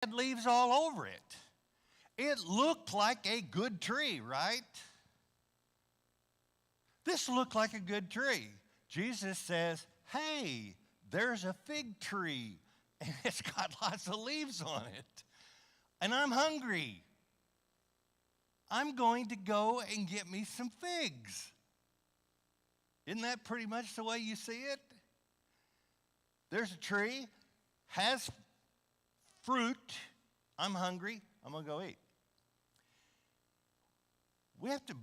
had leaves all over it. It looked like a good tree, right? This looked like a good tree. Jesus says, hey, there's a fig tree, and it's got lots of leaves on it, and I'm hungry. I'm going to go and get me some figs. Isn't that pretty much the way you see it? There's a tree, has fruit. I'm hungry. I'm going to go eat. We have to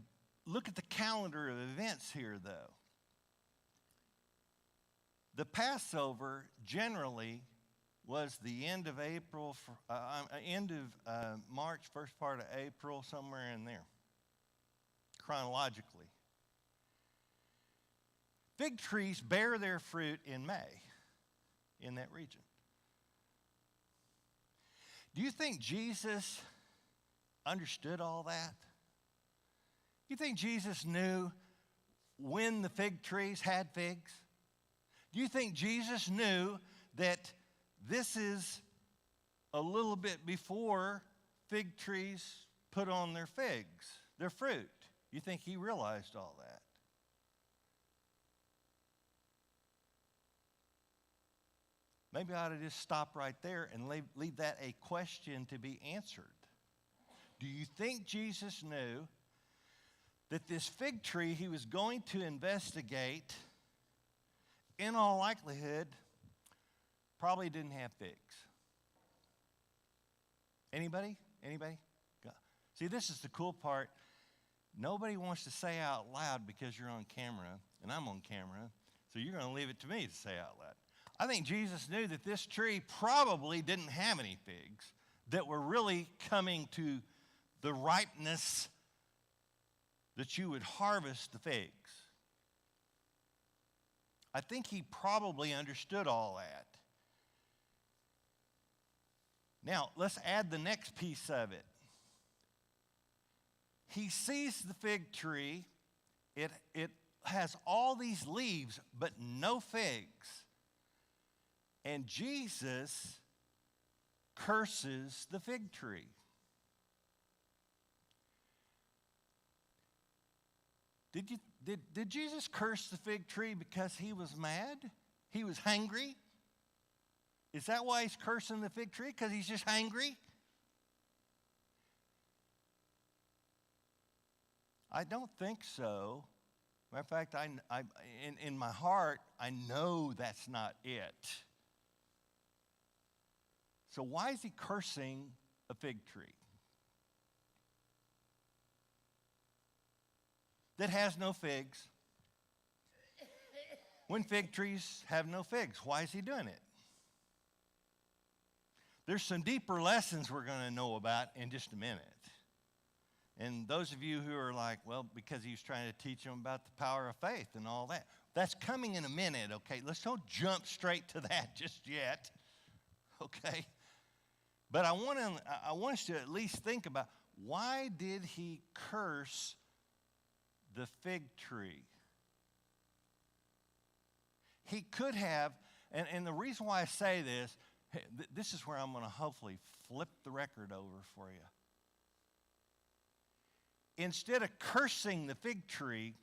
look at the calendar of events here, though. The Passover generally was the end of April, end of March, first part of April, somewhere in there, chronologically. Fig trees bear their fruit in May in that region. Do you think Jesus understood all that? You think Jesus knew when the fig trees had figs? Do you think Jesus knew that this is a little bit before fig trees put on their figs, their fruit? You think he realized all that? Maybe I ought to just stop right there and leave that a question to be answered. Do you think Jesus knew that this fig tree he was going to investigate, in all likelihood, probably didn't have figs? Anybody? Anybody? See, this is the cool part. Nobody wants to say out loud because you're on camera, and I'm on camera, so you're going to leave it to me to say out loud. I think Jesus knew that this tree probably didn't have any figs that were really coming to the ripeness that you would harvest the figs. I think he probably understood all that. Now, let's add the next piece of it. He sees the fig tree. It has all these leaves, but no figs. And Jesus curses the fig tree. Did Jesus curse the fig tree because he was mad? He was hangry? Is that why he's cursing the fig tree? Because he's just hangry? I don't think so. Matter of fact, in my heart, I know that's not it. So why is he cursing a fig tree that has no figs? When fig trees have no figs, why is he doing it? There's some deeper lessons we're going to know about in just a minute. And those of you who are like, well, because he was trying to teach them about the power of faith and all that, that's coming in a minute, okay? Let's don't jump straight to that just yet, okay? But I want us to at least think about, why did he curse the fig tree? He could have, and the reason why I say this, this is where I'm going to hopefully flip the record over for you. Instead of cursing the fig tree,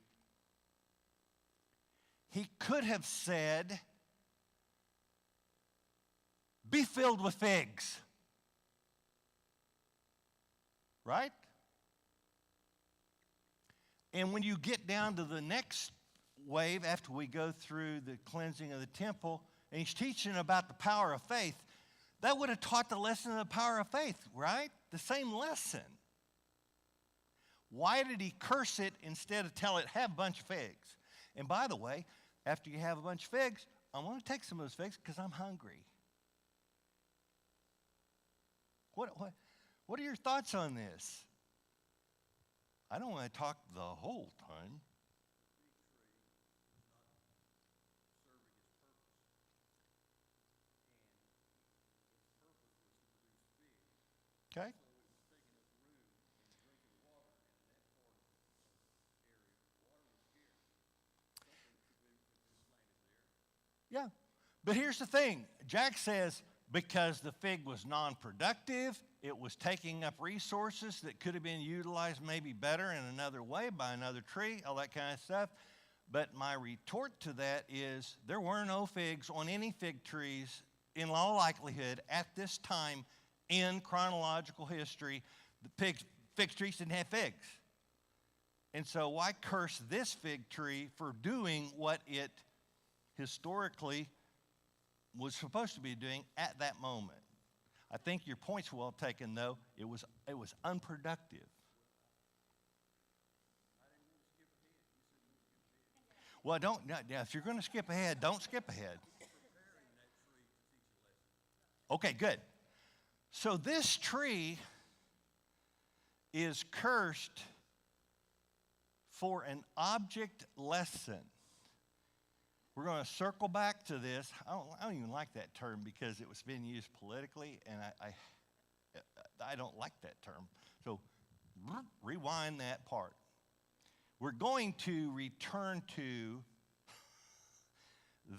he could have said, be filled with figs. Right? And when you get down to the next wave, after we go through the cleansing of the temple, and he's teaching about the power of faith, that would have taught the lesson of the power of faith, right? The same lesson. Why did he curse it instead of tell it, have a bunch of figs? And by the way, after you have a bunch of figs, I want to take some of those figs because I'm hungry. What are your thoughts on this? I don't want to talk the whole time. Okay. Yeah. But here's the thing. Jack says, because the fig was non-productive. It was taking up resources that could have been utilized maybe better in another way by another tree, all that kind of stuff. But my retort to that is there were no figs on any fig trees in all likelihood at this time in chronological history. The fig trees didn't have figs. And so why curse this fig tree for doing what it historically was supposed to be doing at that moment? I think your point's well taken, though. It was unproductive. Well, if you're going to skip ahead, don't skip ahead. Okay, good. So this tree is cursed for an object lesson. We're going to circle back to this. I don't even like that term because it was being used politically, and I don't like that term. So rewind that part. We're going to return to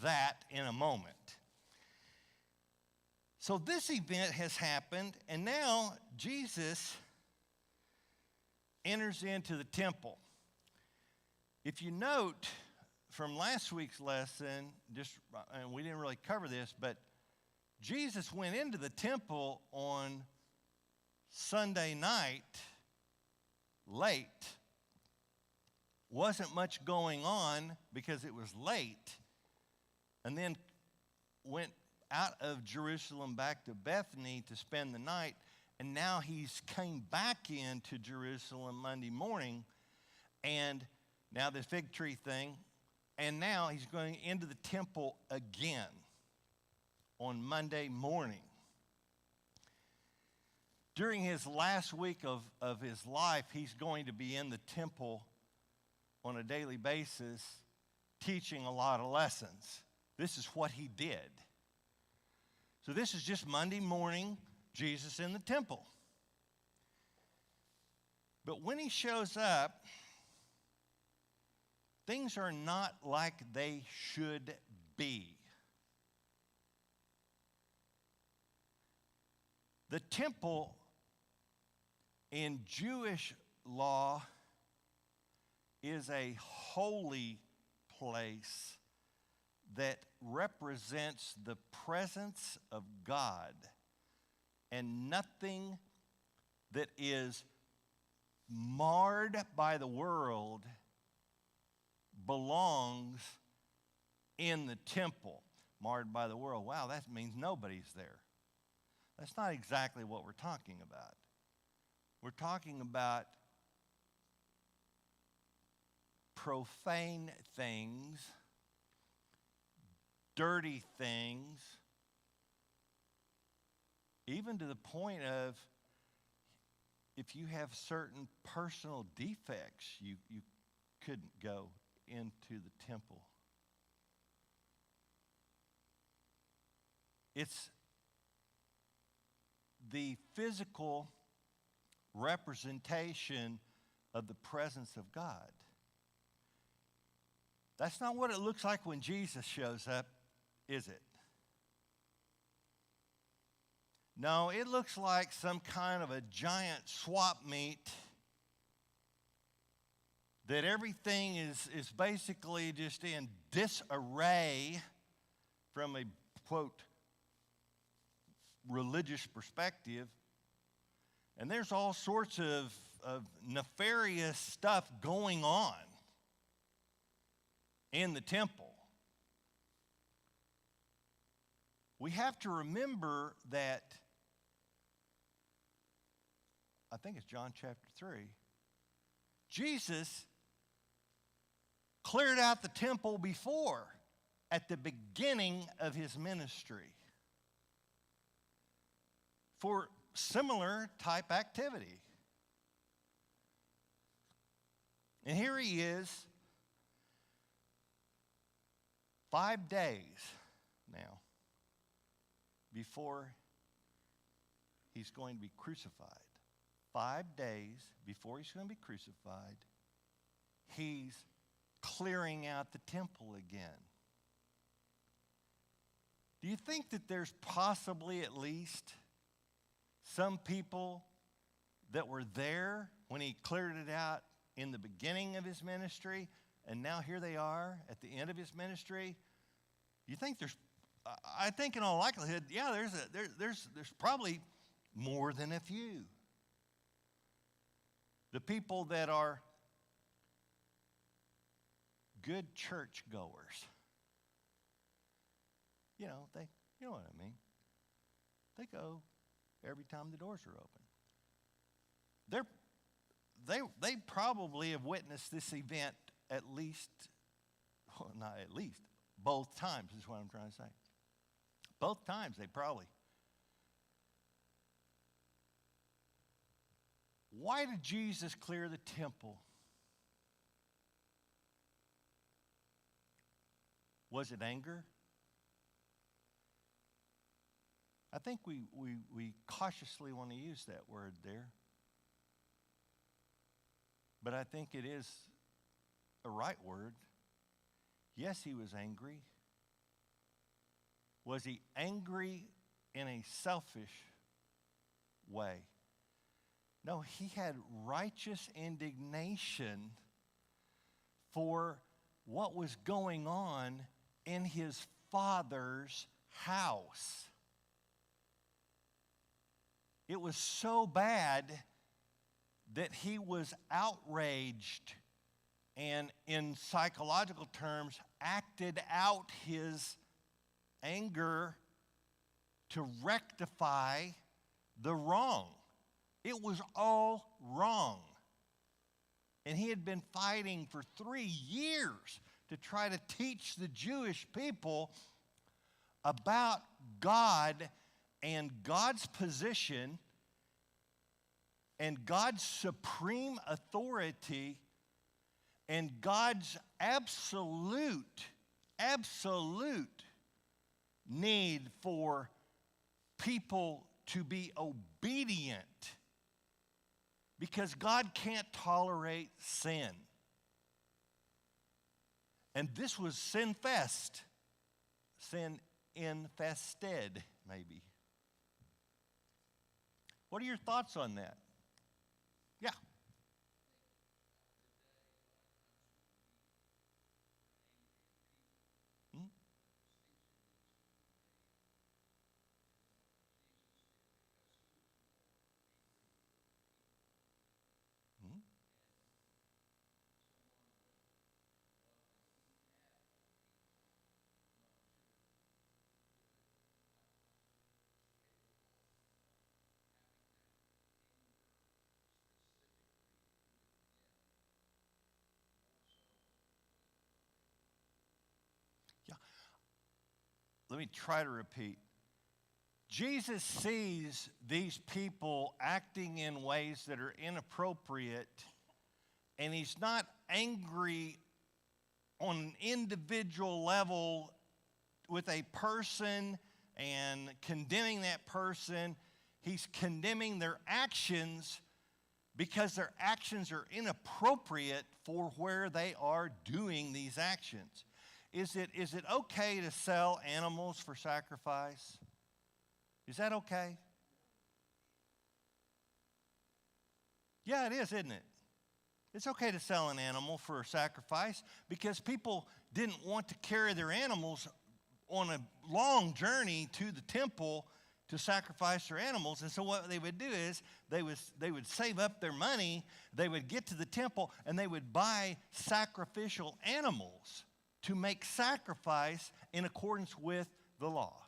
that in a moment. So this event has happened, and now Jesus enters into the temple. If you note from last week's lesson, and we didn't really cover this, but Jesus went into the temple on Sunday night late. Wasn't much going on because it was late, and then went out of Jerusalem back to Bethany to spend the night, and now he's came back into Jerusalem Monday morning, and now the fig tree thing, and now he's going into the temple again on Monday morning. During his last week of his life, he's going to be in the temple on a daily basis, teaching a lot of lessons. This is what he did. So this is just Monday morning, Jesus in the temple. But when he shows up, things are not like they should be. The temple in Jewish law is a holy place that represents the presence of God, and nothing that is marred by the world belongs in the temple. Marred by the world. Wow, that means nobody's there. That's not exactly what we're talking about. We're talking about profane things, dirty things, even to the point of if you have certain personal defects, you couldn't go into the temple. It's the physical representation of the presence of God. That's not what it looks like when Jesus shows up, is it? No, it looks like some kind of a giant swap meet that everything is basically just in disarray from a, quote, religious perspective. And there's all sorts of nefarious stuff going on in the temple. We have to remember that, I think it's John chapter 3, Jesus cleared out the temple before, at the beginning of his ministry, for similar type activity. And here he is, 5 days now before he's going to be crucified. 5 days before he's going to be crucified, he's clearing out the temple again. Do you think that there's possibly at least some people that were there when he cleared it out in the beginning of his ministry, and now here they are at the end of his ministry? You think I think in all likelihood, yeah, there's probably more than a few. The people that are good church goers. You know what I mean. They go every time the doors are open. They probably have witnessed this event at least, well, not at least, both times is what I'm trying to say. Both times they probably. Why did Jesus clear the temple? Was it anger? I think we cautiously want to use that word there. But I think it is a right word. Yes, he was angry. Was he angry in a selfish way? No, he had righteous indignation for what was going on in his Father's house. It was so bad that he was outraged and, in psychological terms, acted out his anger to rectify the wrong. It was all wrong. And he had been fighting for 3 years to try to teach the Jewish people about God and God's position and God's supreme authority and God's absolute need for people to be obedient, because God can't tolerate sin. And this was sin-infested, maybe. What are your thoughts on that? Yeah. Hmm? Hmm? Yeah. Let me try to repeat. Jesus sees these people acting in ways that are inappropriate, and he's not angry on an individual level with a person and condemning that person. He's condemning their actions because their actions are inappropriate for where they are doing these actions. Is it okay to sell animals for sacrifice? Is that okay? Yeah, it is, isn't it? It's okay to sell an animal for a sacrifice because people didn't want to carry their animals on a long journey to the temple to sacrifice their animals. And so what they would do is they would save up their money, they would get to the temple, and they would buy sacrificial animals to make sacrifice in accordance with the law.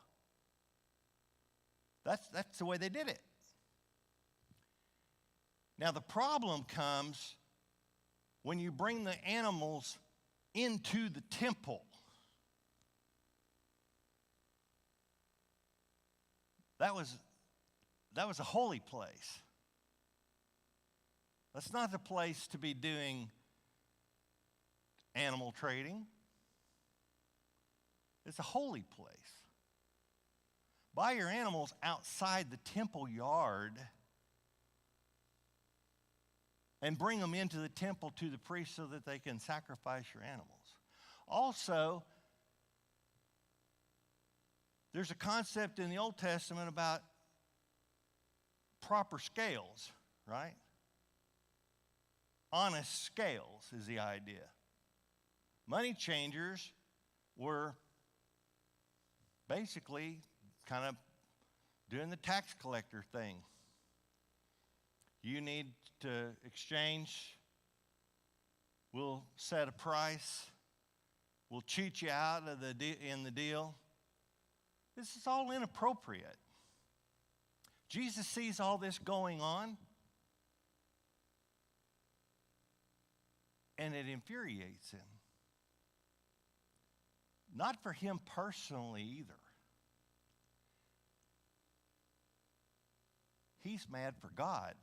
That's the way they did it. Now the problem comes when you bring the animals into the temple. That was a holy place. That's not the place to be doing animal trading. It's a holy place. Buy your animals outside the temple yard and bring them into the temple to the priest so that they can sacrifice your animals. Also, There's a concept in the Old Testament about proper scales, right? Honest scales is the idea. Money changers were basically kind of doing the tax collector thing. You need to exchange, we'll set a price, we'll cheat you out of in the deal. This is all inappropriate. Jesus sees all this going on, and it infuriates him. Not for him personally either. He's mad for God.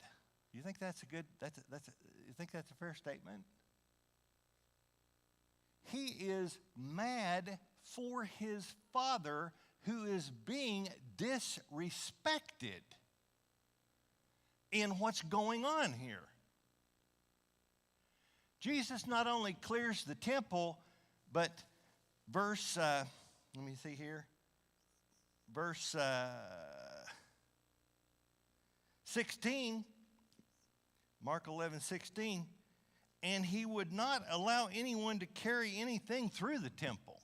You think that's a good, you think that's a fair statement? He is mad for his Father who is being disrespected in what's going on here. Jesus not only clears the temple, but verse 16, Mark 11:16, and he would not allow anyone to carry anything through the temple.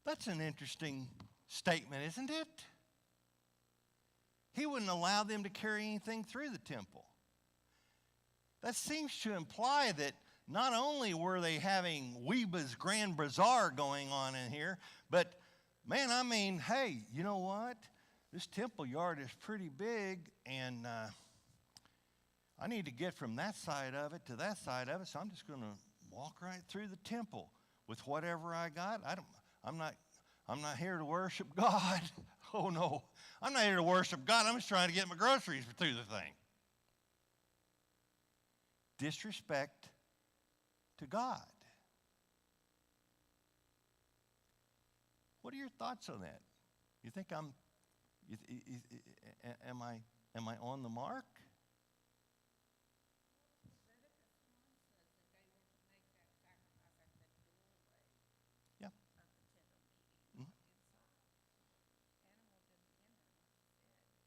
That's an interesting statement, isn't it? He wouldn't allow them to carry anything through the temple. That seems to imply that not only were they having Weba's Grand Bazaar going on in here, but man, I mean, hey, you know what? This temple yard is pretty big, and I need to get from that side of it to that side of it, so I'm just going to walk right through the temple with whatever I got. I'm not here to worship God. Oh no, I'm not here to worship God. I'm just trying to get my groceries through the thing. Disrespect to God. What are your thoughts on that? You think am I on the mark? Yeah.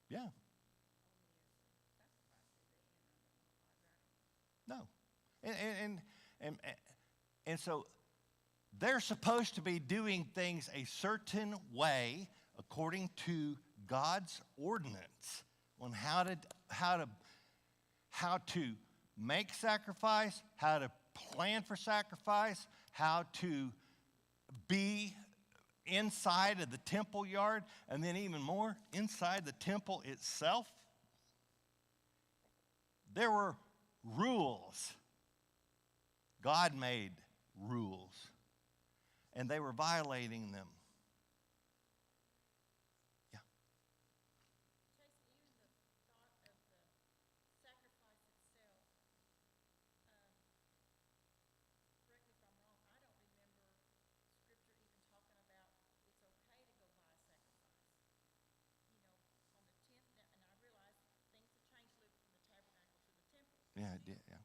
Yeah. No. And so they're supposed to be doing things a certain way according to God's ordinance on how to make sacrifice, how to plan for sacrifice, how to be inside of the temple yard, and then even more, inside the temple itself. There were rules. God made rules, and they were violating them. Yeah. Yeah, it did. Yeah.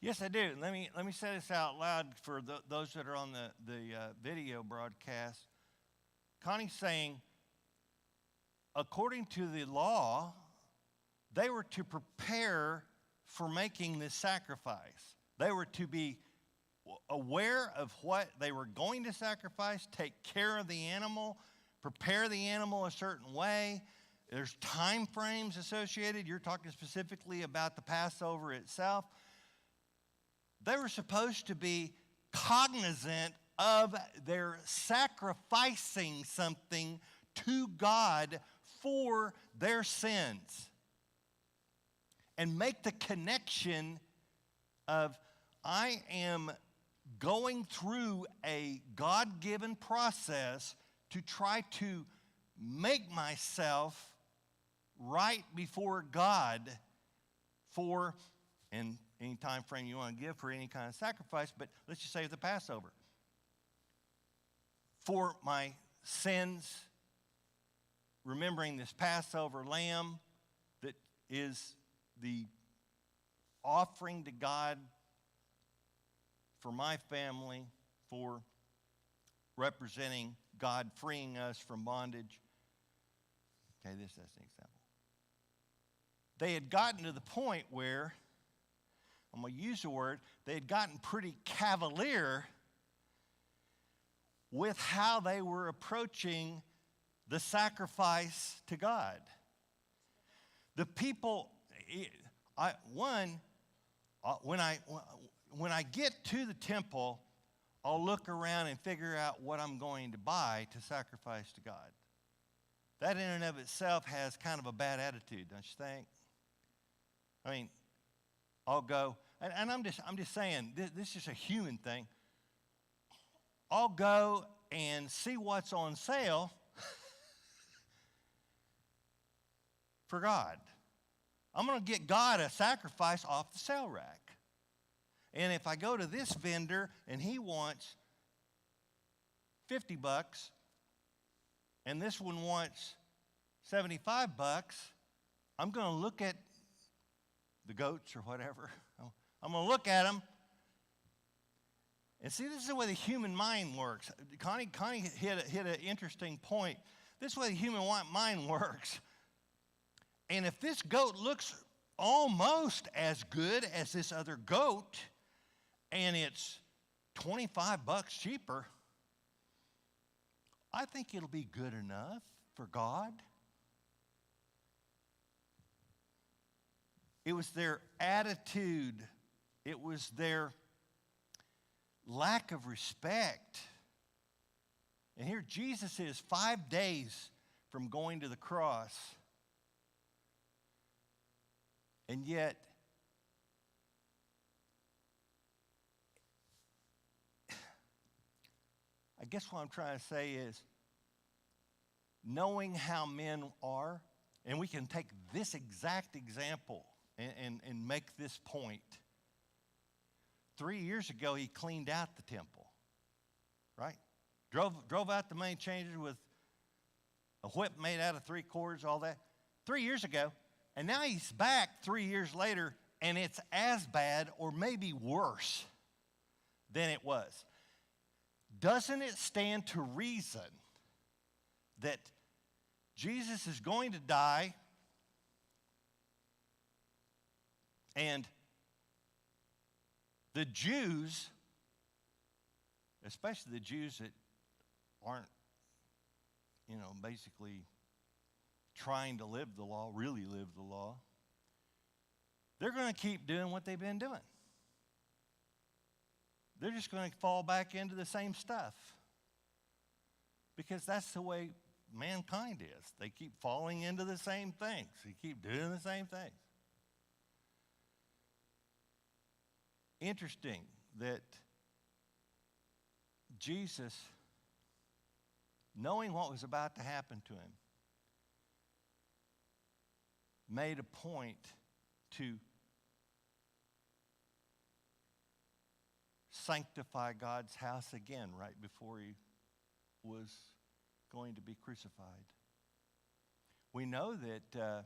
Yes, I do. Let me say this out loud for those that are on the video broadcast. Connie's saying, according to the law, they were to prepare for making this sacrifice. They were to be aware of what they were going to sacrifice, take care of the animal, prepare the animal a certain way. There's time frames associated. You're talking specifically about the Passover itself. They were supposed to be cognizant of their sacrificing something to God for their sins. And make the connection of, I am going through a God-given process to try to make myself right before God for, in any time frame you want to give for any kind of sacrifice, but let's just say the Passover. For my sins, remembering this Passover lamb that is the offering to God for my family, for representing God freeing us from bondage. Okay, this is an example. They had gotten to the point where, I'm going to use the word, they had gotten pretty cavalier with how they were approaching the sacrifice to God. The people, when I get to the temple, I'll look around and figure out what I'm going to buy to sacrifice to God. That in and of itself has kind of a bad attitude, don't you think? I mean, I'll go, and I'm just saying, this is just a human thing. I'll go and see what's on sale for God. I'm going to get God a sacrifice off the sale rack. And if I go to this vendor and he wants $50 and this one wants $75, I'm going to look at the goats or whatever. I'm going to look at them and see, this is the way the human mind works. Connie hit an interesting point. This is the way the human mind works. And if this goat looks almost as good as this other goat, and it's $25 cheaper, I think it'll be good enough for God. It was their attitude. It was their lack of respect. And here Jesus is 5 days from going to the cross. And yet, I guess what I'm trying to say is, knowing how men are, and we can take this exact example and make this point. 3 years ago, he cleaned out the temple, right? Drove out the money changers with a whip made out of 3 cords, all that. 3 years ago, and now he's back 3 years later, and it's as bad or maybe worse than it was. Doesn't it stand to reason that Jesus is going to die and the Jews, especially the Jews that aren't, basically trying to live the law, really live the law, they're going to keep doing what they've been doing. They're just going to fall back into the same stuff because that's the way mankind is. They keep falling into the same things. They keep doing the same things. Interesting that Jesus, knowing what was about to happen to him, made a point to sanctify God's house again right before he was going to be crucified. We know that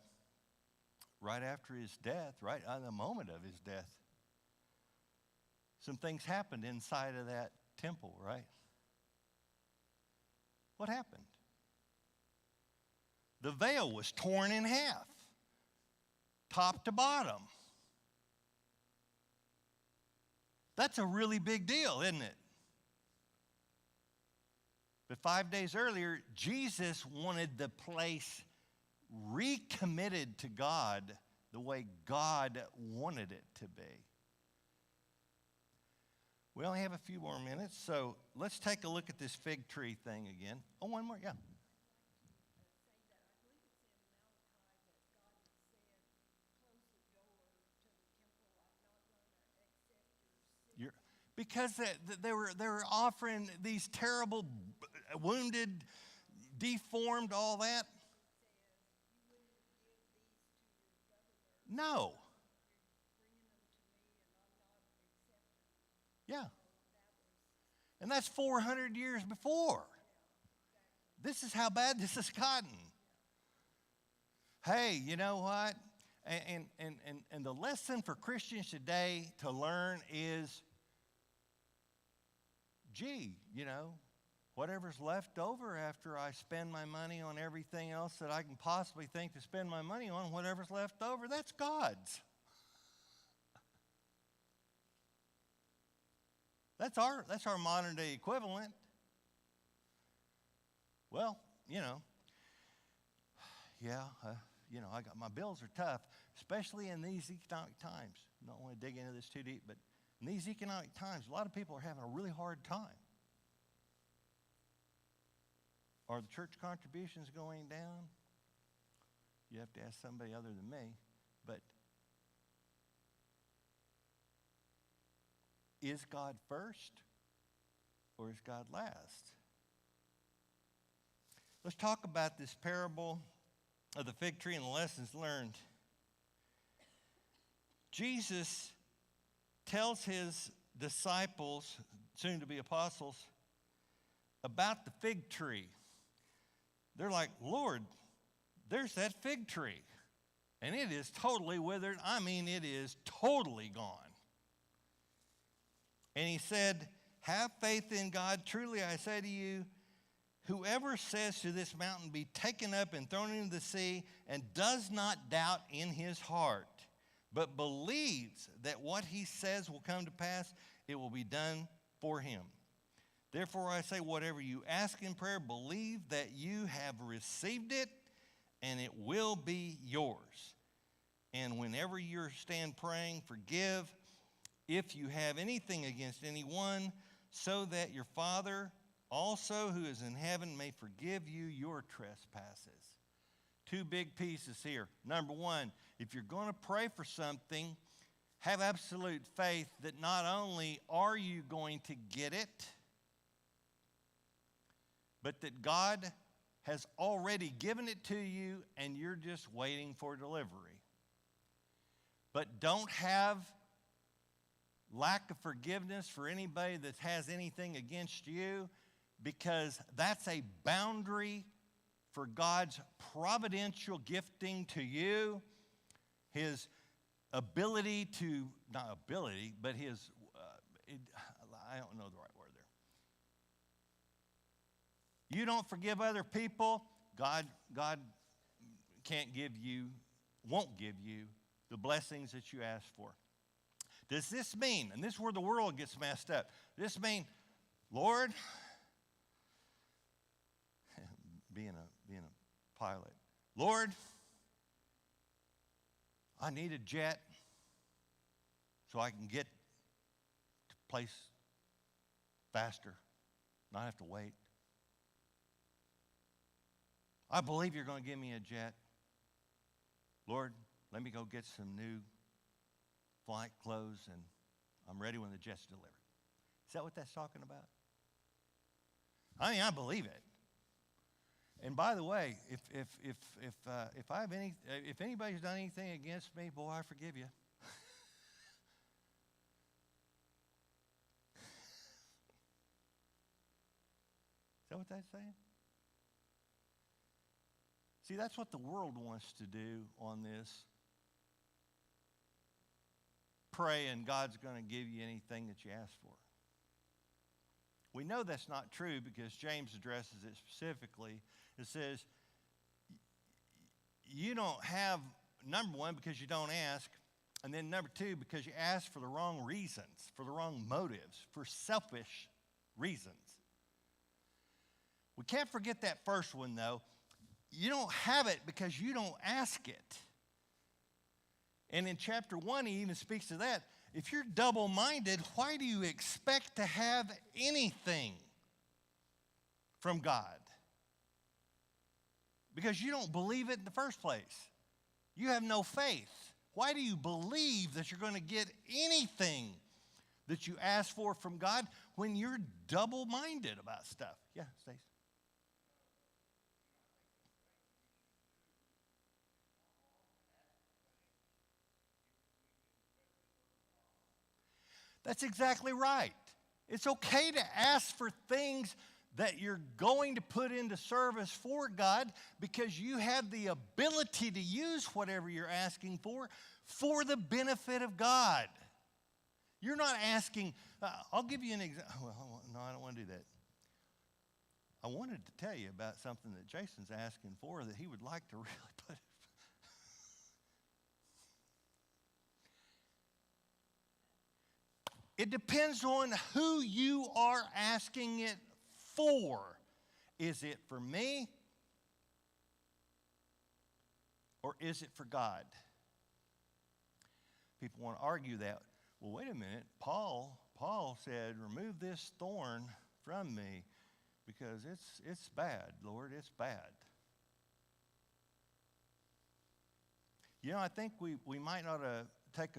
right after his death, right on the moment of his death, some things happened inside of that temple, right? What happened? The veil was torn in half, top to bottom. That's a really big deal, isn't it? But 5 days earlier, Jesus wanted the place recommitted to God the way God wanted it to be. We only have a few more minutes, so let's take a look at this fig tree thing again. Oh, one more, yeah. because they were offering these terrible, wounded, deformed, all that. No. Yeah. And that's 400 years before. This is how bad this has gotten. Hey, you know what? And the lesson for Christians today to learn is, gee, you know, whatever's left over after I spend my money on everything else that I can possibly think to spend my money on, whatever's left over, that's God's. That's our modern day equivalent. Well, you know, yeah, I got, my bills are tough, especially in these economic times. I don't want to dig into this too deep, but in these economic times, a lot of people are having a really hard time. Are the church contributions going down? You have to ask somebody other than me, but is God first or is God last? Let's talk about this parable of the fig tree and the lessons learned. Jesus tells his disciples, soon to be apostles, about the fig tree. They're like, Lord, there's that fig tree. And it is totally withered. I mean, it is totally gone. And he said, have faith in God. Truly I say to you, whoever says to this mountain, be taken up and thrown into the sea, and does not doubt in his heart, but believes that what he says will come to pass, it will be done for him. Therefore I say, whatever you ask in prayer, believe that you have received it, and it will be yours. And whenever you stand praying, forgive if you have anything against anyone, so that your Father also who is in heaven may forgive you your trespasses. Two big pieces here. Number one, if you're going to pray for something, have absolute faith that not only are you going to get it, but that God has already given it to you and you're just waiting for delivery. But don't have lack of forgiveness for anybody that has anything against you, because that's a boundary for God's providential gifting to you, his ability to, not ability, but his, I don't know the right word there. You don't forgive other people, God can't give you, won't give you the blessings that you ask for. Does this mean, and this is where the world gets messed up, does this mean, Lord, being a pilot, Lord, I need a jet so I can get to place faster, not have to wait. I believe you're going to give me a jet. Lord, let me go get some new flight clothes, and I'm ready when the jet's delivered. Is that what that's talking about? I mean, I believe it. And by the way, if I have if anybody's done anything against me, boy, I forgive you. Is that what that's saying? See, that's what the world wants to do on this. Pray and God's going to give you anything that you ask for. We know that's not true because James addresses it specifically. It says, you don't have, number one, because you don't ask, and then number two, because you ask for the wrong reasons, for the wrong motives, for selfish reasons. We can't forget that first one, though. You don't have it because you don't ask it. And in chapter 1, he even speaks to that. If you're double-minded, why do you expect to have anything from God? Because you don't believe it in the first place. You have no faith. Why do you believe that you're going to get anything that you ask for from God when you're double-minded about stuff. Yeah, Stace. That's exactly right. It's okay to ask for things that you're going to put into service for God because you have the ability to use whatever you're asking for the benefit of God. You're not asking, I'll give you an example. Well, no, I don't want to do that. I wanted to tell you about something that Jason's asking for that he would like to really put. It depends on who you are asking it for. Is it for me? Or is it for God? People want to argue that. Well, wait a minute. Paul said, remove this thorn from me because it's bad, Lord, it's bad. You know, I think we might not take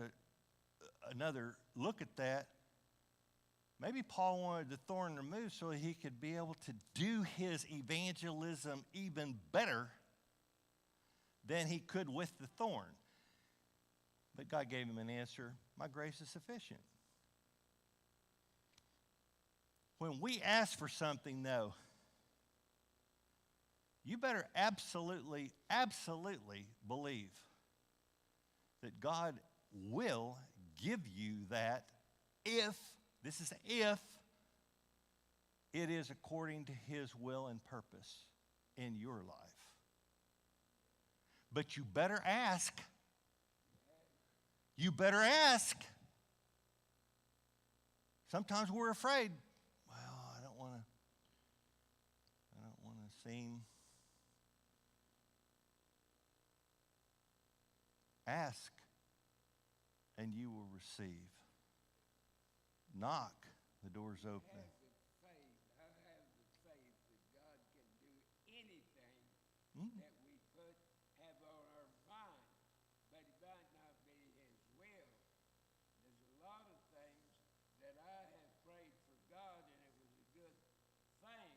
another look at that. Maybe Paul wanted the thorn removed so he could be able to do his evangelism even better than he could with the thorn. But God gave him an answer. My grace is sufficient. When we ask for something, though, you better absolutely, absolutely believe that God will give you that if it is according to his will and purpose in your life. But you better ask. You better ask. Sometimes we're afraid. Well, I don't want to seem. Ask and you will receive. Knock, the door's open. I have the faith that God can do anything that we have on our mind, but it might not be his will. There's a lot of things that I have prayed for God and it was a good thing,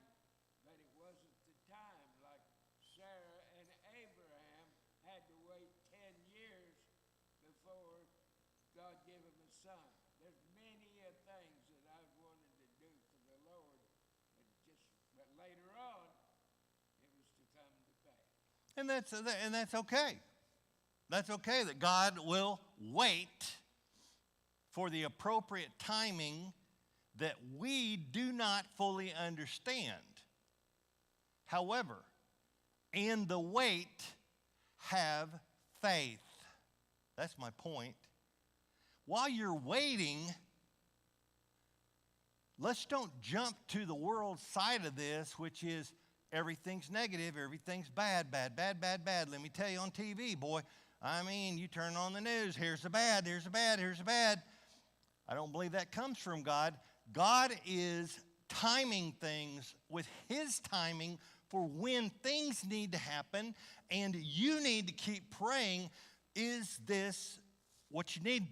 but it wasn't the time. Like Sarah and Abraham had to wait 10 years before God gave him a son. There's many things that I've wanted to do for the Lord, but later on, it was to come to pass. And that's okay. That's okay that God will wait for the appropriate timing that we do not fully understand. However, in the wait, have faith. That's my point. While you're waiting, let's don't jump to the world side of this, which is everything's negative, everything's bad, bad, bad, bad, bad. Let me tell you on TV, boy, I mean, you turn on the news, here's the bad, here's the bad, here's the bad. I don't believe that comes from God. God is timing things with his timing for when things need to happen, and you need to keep praying, is this what you need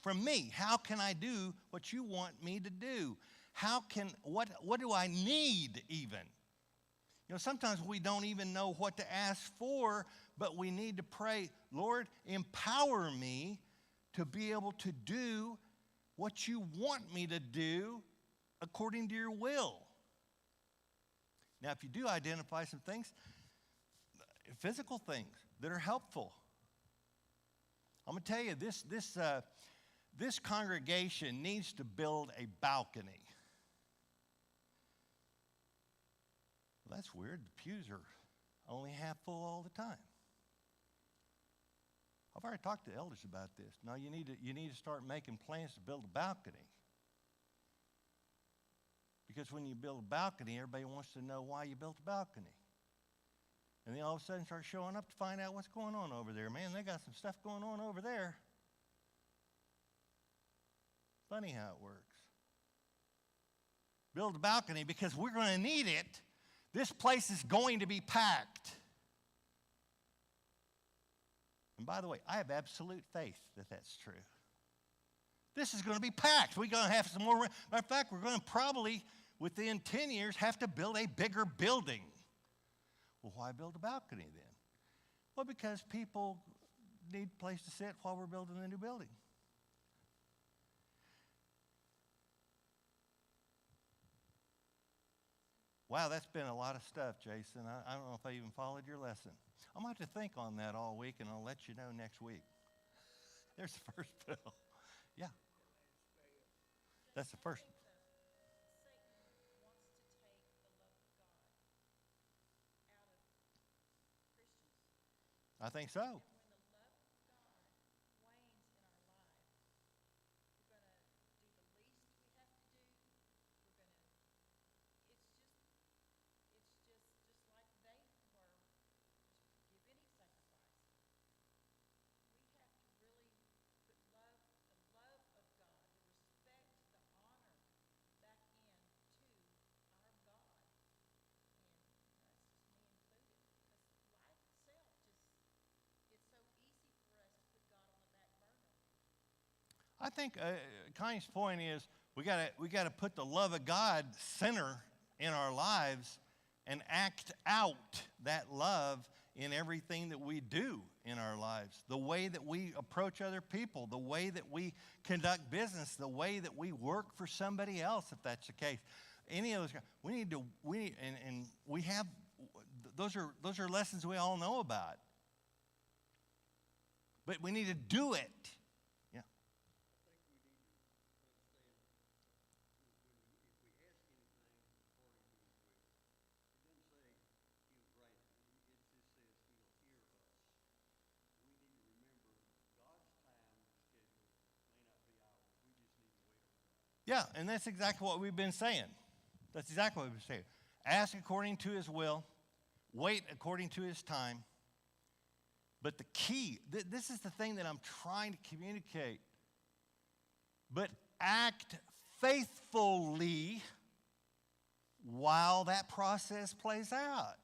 from me? How can I do what you want me to do? What do I need even? You know, sometimes we don't even know what to ask for, but we need to pray, Lord, empower me to be able to do what you want me to do according to your will. Now, if you do identify some things, physical things that are helpful, I'm going to tell you, this congregation needs to build a balcony. Well, that's weird. The pews are only half full all the time. I've already talked to the elders about this. Now you need to start making plans to build a balcony. Because when you build a balcony, everybody wants to know why you built a balcony. And then all of a sudden start showing up to find out what's going on over there. Man, they got some stuff going on over there. Funny how it works. Build a balcony because we're going to need it. This place is going to be packed. And by the way, I have absolute faith that that's true. This is going to be packed. We're going to have some more. Matter of fact, we're going to probably, within 10 years, have to build a bigger building. Well, why build a balcony then? Well, because people need a place to sit while we're building the new building. Wow, that's been a lot of stuff, Jason. I don't know if I even followed your lesson. I'm going to have to think on that all week, and I'll let you know next week. There's the first bill. Yeah. That's the first. I think so. I think Connie's point is we got to put the love of God center in our lives and act out that love in everything that we do in our lives. The way that we approach other people, the way that we conduct business, the way that we work for somebody else, if that's the case. Any of those, we have those are lessons we all know about. But we need to do it. Yeah, and that's exactly what we've been saying. That's exactly what we've been saying. Ask according to his will. Wait according to his time. But the key, this is the thing that I'm trying to communicate. But act faithfully while that process plays out.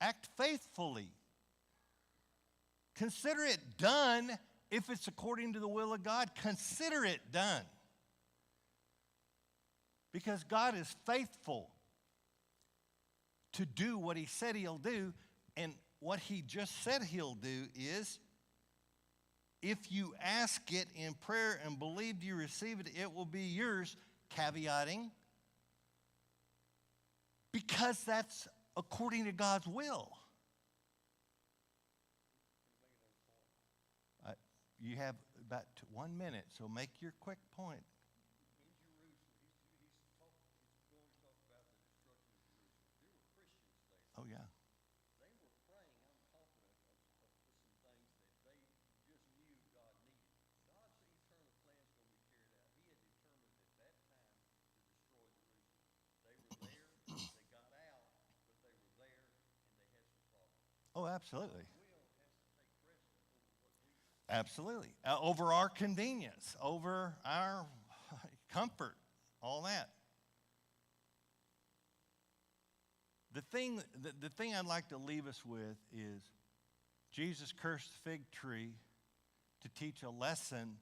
Act faithfully. Consider it done if it's according to the will of God. Consider it done. Because God is faithful to do what he said he'll do. And what he just said he'll do is, if you ask it in prayer and believe you receive it, it will be yours, caveating, because that's according to God's will. You have about 1 minute, so make your quick point. Oh, yeah. They were praying, I'm confident, for some things that they just knew God needed. God's eternal plan's going to be carried out. He had determined at that time to destroy Jerusalem. They were there, they got out, but they were there, and they had some problems. Oh, absolutely. Will has to take precedent over what we do. Absolutely. Over our convenience, over our comfort, all that. The thing I'd like to leave us with is Jesus cursed the fig tree to teach a lesson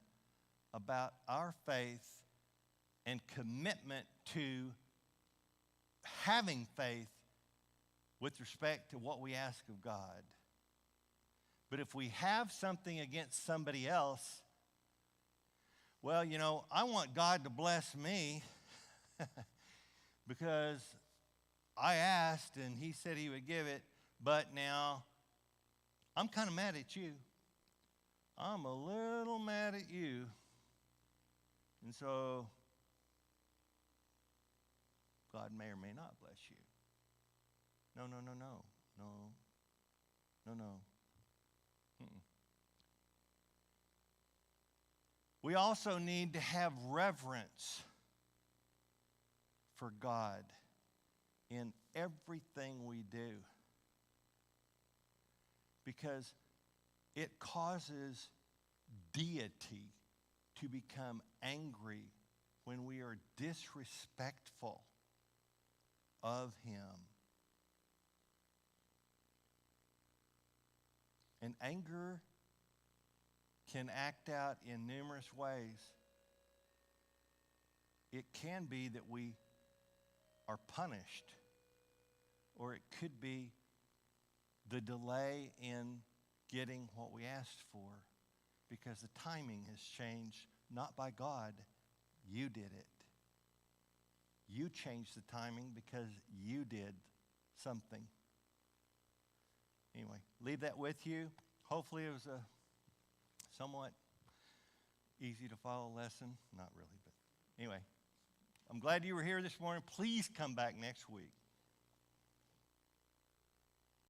about our faith and commitment to having faith with respect to what we ask of God. But if we have something against somebody else, well, I want God to bless me because I asked and he said he would give it, but now I'm kind of mad at you. I'm a little mad at you. And so God may or may not bless you. No. Mm-mm. We also need to have reverence for God in everything we do, because it causes deity to become angry when we are disrespectful of him. And anger can act out in numerous ways. It can be that we are punished, or it could be the delay in getting what we asked for because the timing has changed, not by God. You did it. You changed the timing because you did something. Anyway, leave that with you. Hopefully it was a somewhat easy to follow lesson. Not really, but anyway. I'm glad you were here this morning. Please come back next week.